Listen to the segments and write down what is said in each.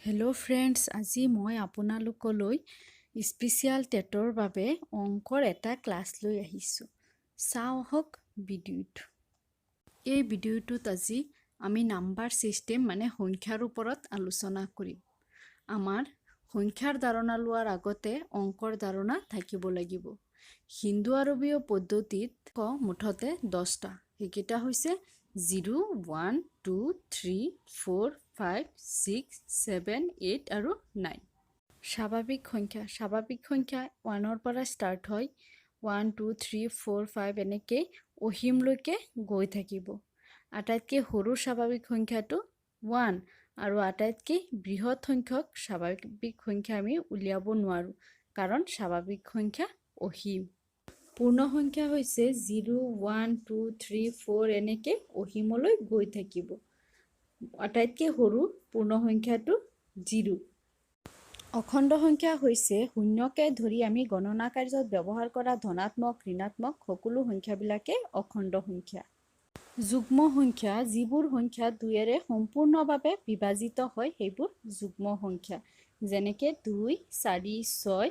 Hello' friends, আজি মই আপোনালোকলৈ স্পেচিয়েল টেটৰ বাবে অংকৰ এটা ক্লাছ লৈ আহিছোঁ। চাওঁ আহক ভিডিঅ'টো। এই ভিডিঅ'টোত আজি আমি নাম্বাৰ ছিষ্টেম সংখ্যাৰ ওপৰত আলোচনা কৰিম। আমাৰ সংখ্যাৰ ধাৰণা লোৱাৰ আগতে অংকৰ ধাৰণা থাকিব লাগিব। হিন্দু আৰবীয় পদ্ধতিত মুঠতে 10টা। সেইকেইটা হৈছে 0, 1, 2, 3, 4, 5, 6, 7, 8 আৰু 9। স্বাভাৱিক সংখ্যা 1ৰ পৰা ষ্টাৰ্ট হয়। 1, 2, 3, 4, 5 এনেকৈ অসীমলৈকে গৈ থাকিব। আটাইতকৈ সৰু স্বাভাৱিক সংখ্যাটো 1 আৰু আটাইতকৈ বৃহৎ সংখ্যক স্বাভাৱিক সংখ্যা আমি উলিয়াব নোৱাৰোঁ, কাৰণ স্বাভাৱিক সংখ্যা অসীম। পূৰ্ণ সংখ্যা হৈছে 0, 1, 2, 3, 4 এনেকৈ অসীমলৈ গৈ থাকিব। আটাইতকৈ সৰু পূৰ্ণ সংখ্যাটো 0। অখণ্ড সংখ্যা হৈছে শূন্যকে ধৰি আমি গণনা কাৰ্যত ব্যৱহাৰ কৰা ধনাত্মক, ঋণাত্মক সকলো সংখ্যাবিলাকে অখণ্ড সংখ্যা। যুগ্ম সংখ্যা, যিবোৰ সংখ্যা 2ৰে সম্পূৰ্ণভাৱে বিভাজিত হয় সেইবোৰ যুগ্ম সংখ্যা। যেনেকৈ 2, 4, 6,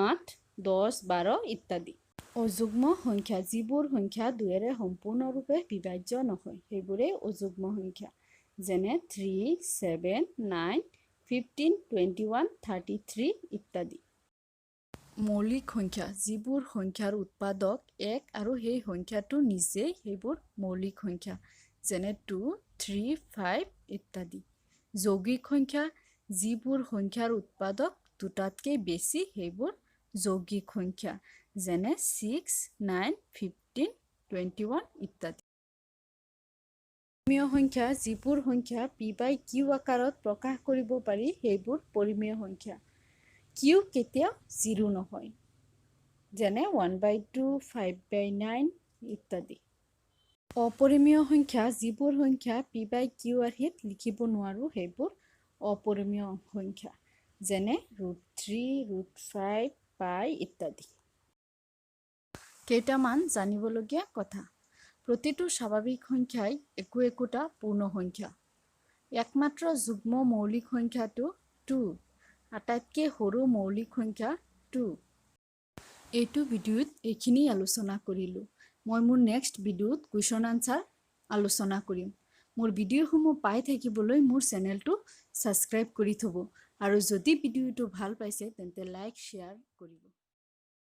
8, 10, 12 ইত্যাদি। অযুগ্ম সংখ্যা, যিবোৰ সংখ্যা 2ৰে সম্পূৰ্ণৰূপে বিভাজ্য নহয় সেইবোৰেই অযুগ্ম সংখ্যা। যেনে 3, 7, 9, 15, 21, 33 ইত্যাদি। মৌলিক সংখ্যা, যিবোৰ সংখ্যাৰ উৎপাদক 1 আৰু সেই সংখ্যাটো নিজেই সেইবোৰ মৌলিক সংখ্যা। যেনে 2, 3, 5 ইত্যাদি। যৌগিক সংখ্যা, যিবোৰ সংখ্যাৰ উৎপাদক 2টাতকৈ বেছি সেইবোৰ যৌগিক সংখ্যা। যেনে 6, 9, 15, 21 ইত্যাদি। পৰিমেয় সংখ্যা, যিবোৰ সংখ্যা p/q আকাৰত প্ৰকাশ কৰিব পাৰি সেইবোৰ পৰিমেয় সংখ্যা। q কেতিয়াও 0 নহয়। যেনে 1/2, 5/9 ইত্যাদি। অপৰিমেয় সংখ্যা, যিবোৰ সংখ্যা p/q আৰ্হিত লিখিব নোৱাৰোঁ সেইবোৰ অপৰিমেয় সংখ্যা। যেনে √3, √5, পাই ইত্যাদি। কেইটামান জানিবলগীয়া কথা। প্ৰতিটো স্বাভাৱিক সংখ্যাই একোটা পূৰ্ণ সংখ্যা। একমাত্ৰ যুগ্ম মৌলিক সংখ্যাটো 2। আটাইতকৈ সৰু মৌলিক সংখ্যা 2। এইটো ভিডিঅ'ত এইখিনি আলোচনা কৰিলোঁ। মই মোৰ নেক্সট ভিডিঅ'ত কুৱেশ্যন আনচাৰ আলোচনা কৰিম। মোৰ ভিডিঅ'সমূহ পাই থাকিবলৈ মোৰ চেনেলটো ছাবস্ক্ৰাইব কৰি থ'ব। আৰু যদি ভিডিঅ'টো ভাল পাইছে তেন্তে লাইক, শ্বেয়াৰ কৰিব।